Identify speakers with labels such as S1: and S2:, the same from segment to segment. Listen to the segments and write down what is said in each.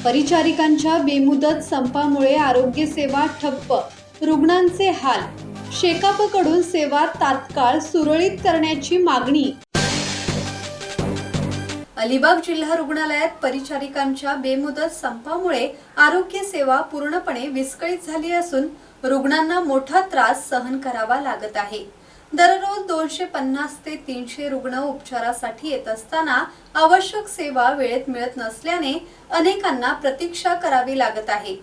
S1: परिचारिकांच्या बेमुदत संपामुळे आरोग्य सेवा ठप्प, रुग्णांचे हाल. शेकापकडून सेवा तात्काळ सुरळीत करण्याची मागणी. अलिबाग जिल्हा रुग्णालयात परिचारिकांच्या बेमुदत संपामुळे आरोग्य सेवा पूर्णपणे विस्कळीत झाली असून रुग्णांना मोठा त्रास सहन करावा लागत आहे. दररोज 250 ते 300 रुग्ण उपचारासाठी येत असताना आवश्यक सेवा वेळेत मिळत नसल्याने अनेकांना प्रतीक्षा करावी लागत आहे.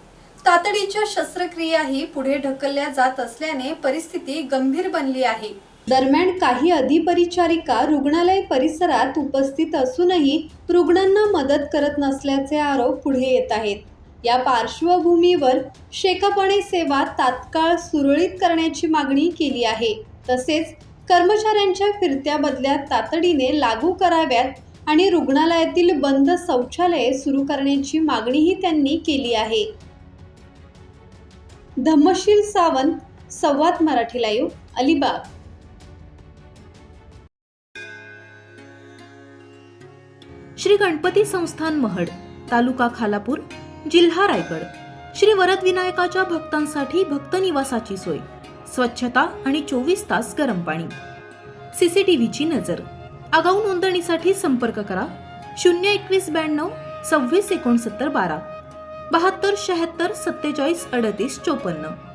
S1: तातडीच्या शस्त्रक्रियाही पुढे ढकलल्या जात असल्याने परिस्थिती गंभीर बनली आहे. दरम्यान काही अधिपरिचारिका रुग्णालय परिसरात उपस्थित असूनही रुग्णांना मदत करत नसल्याचे आरोप पुढे येत आहेत. या पार्श्वभूमीवर शेकापणे सेवा तात्काळ सुरळीत करण्याची मागणी केली आहे. तसेच कर्मचाऱ्यांच्या फिरत्या बदल्या तातडीने लागू कराव्यात आणि रुग्णालयातील बंद शौचालये सुरू करण्याची मागणीही त्यांनी केली आहे. धम्मशील सावंत, संवाद मराठी लाईव्ह, अलिबाग.
S2: श्री गणपती संस्थान महड, तालुका खालापूर, जिल्हा रायगड. श्री वरद विनायकाच्या भक्तांसाठी भक्त निवासाची सोय, स्वच्छता आणि 24 तास गरम पाणी. सीसीटीव्हीची नजर. आगाऊ नोंदणीसाठी संपर्क करा 02192 26 69 12 72 76 47 38 54.